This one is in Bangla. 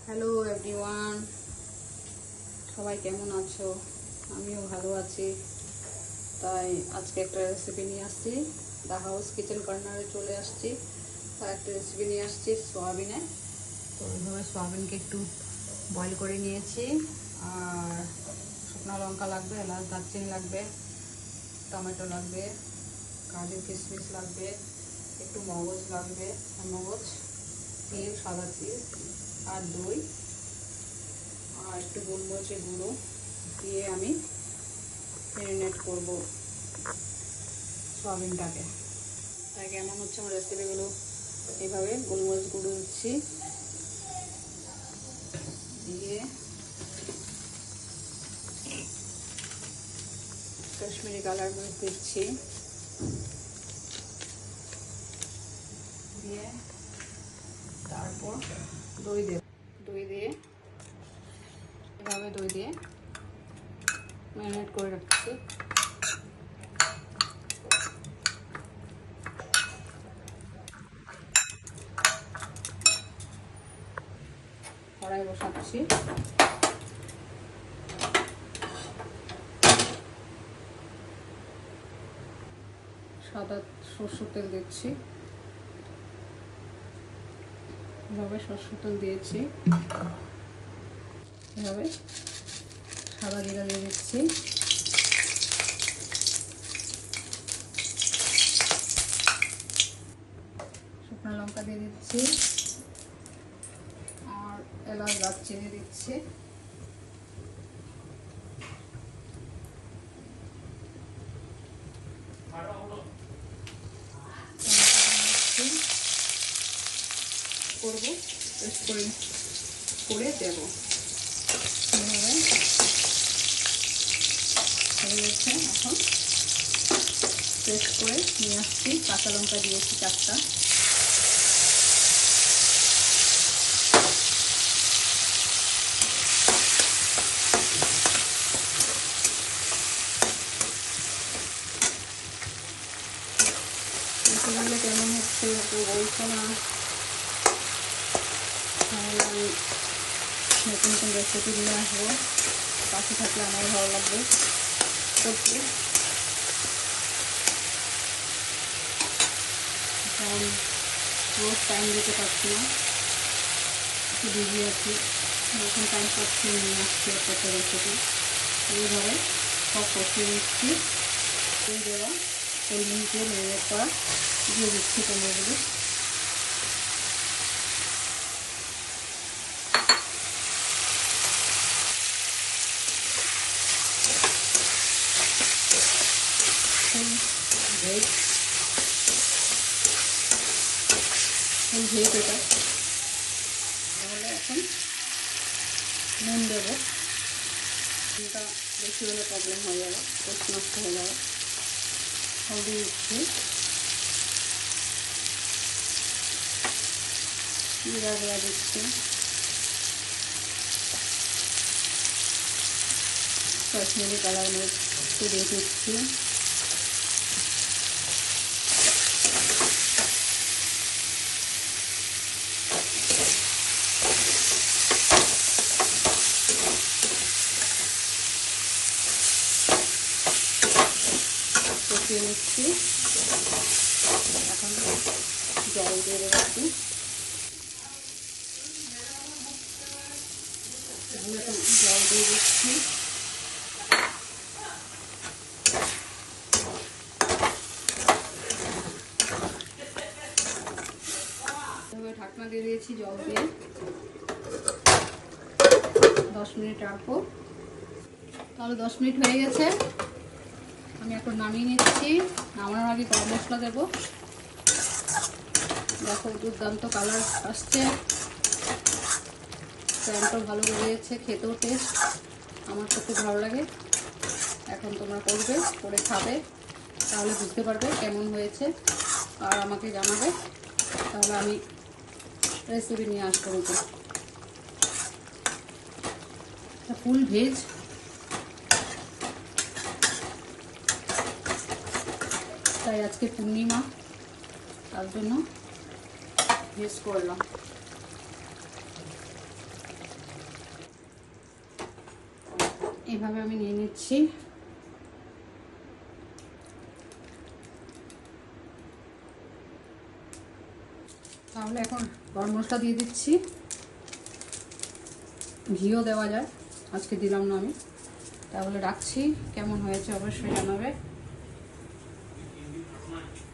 হ্যালো এভরিওয়ান, সবাই কেমন আছো? আমিও ভালো আছি। তাই আজকে একটা রেসিপি নিয়ে আসছি। দ্য হাউস কিচেন কর্নারে চলে আসছি। তাই একটা রেসিপি নিয়ে আসছি সোয়াবিনে। তো এইভাবে সোয়াবিনকে একটু বয়েল করে নিয়েছি। আর শুকনো লঙ্কা লাগবে, এলাচ দারচিনি লাগবে, টমেটো লাগবে, কাজু কিশমিশ লাগবে, একটু মগজ লাগবে, মগজ, তিল, সাদা তিল আর দই আর একটু গোলমরিচের গুঁড়ো দিয়ে আমি ম্যারিনেট করব সয়াবিনটাকে। তাই কেমন হচ্ছে আমার রেসিপিগুলো, এইভাবে গোলমরিচ গুঁড়ো দিচ্ছি, দিয়ে কাশ্মীরি কালার মরিচ দিচ্ছি, দিয়ে তারপর দই দিয়ে এভাবে দই দিয়ে ম্যারিনেট করে রাখছি। কড়াই বসাচ্ছি, সাদা সরষের তেল দিচ্ছি, এভাবে সরষের তেল দিয়েছি, এভাবে সাদা জিরা দিয়ে দিচ্ছি, শুকনো লঙ্কা দিয়ে দিচ্ছি আর এলাচ দারচিনি দিচ্ছি। করবো পেস্ট করে দেবো। এভাবে হয়ে গেছে। এখন পেস্ট করে নিয়ে আসছি। কাঁচা লঙ্কা দিয়েছি 4টা। এগুলো কেমন হচ্ছে একটু বলছো না, তাহলে আমি নতুন নতুন রেসিপি নিয়ে আসবো। পাশে থাকলে আমার ভালো লাগবে করতে। এখন রোজ টাইম দিতে পারছি না, একটু বিজি আছি। যখন টাইম পাচ্ছি নিয়ে আসছি একটা রেসিপি। এইভাবে সব কষিয়ে নিচ্ছি। দিয়ে দেওয়া গোলমরিচ দিয়ে ম্যারিনেট করা দিয়ে দিচ্ছি টমেটোগুলো। ভেজ এটা। তাহলে এখন নুন দেবো। নুনটা বেশি হলে প্রবলেম হয়ে যাবে, টেস্ট নষ্ট হয়ে যাবে। হলদি দিচ্ছি, জিরা গুঁড়া দিচ্ছি, কাশ্মীরি কালার মির্চ দিয়ে দিচ্ছি, কষিয়ে নিচ্ছি। এখন জল দিয়ে দেবো। এখন জল দিয়ে দিচ্ছি। ঢাকনা দিয়ে দিয়েছি জল দিয়ে। 10 মিনিট রাখবো। তাহলে 10 মিনিট হয়ে গেছে। আমি এখন নামিয়ে নিচ্ছি। নামানোর আগে গরম মশলা দেবো। দেখো দুর্দান্ত কালার আসছে, প্যানটাও ভালো বেরিয়েছে, খেতেও টেস্ট। আমার তো খুব ভালো লাগে। এখন তোমরা করবে, করে খাবে, তাহলে বুঝতে পারবে কেমন হয়েছে আর আমাকে জানাবে। তাহলে আমি রেসিপি নিয়ে আসবো। ফুল ভেজ, তাই আজকে পূর্ণিমা, তার জন্য ভেজ করলাম। এইভাবে আমি নিয়ে নিচ্ছি। তাহলে এখন গরম মশলা দিয়ে দিচ্ছি, ঘিও দেওয়া যায়, আজকে দিলাম না আমি। তাহলে রাখছি, কেমন হয়েছে অবশ্যই জানাবে।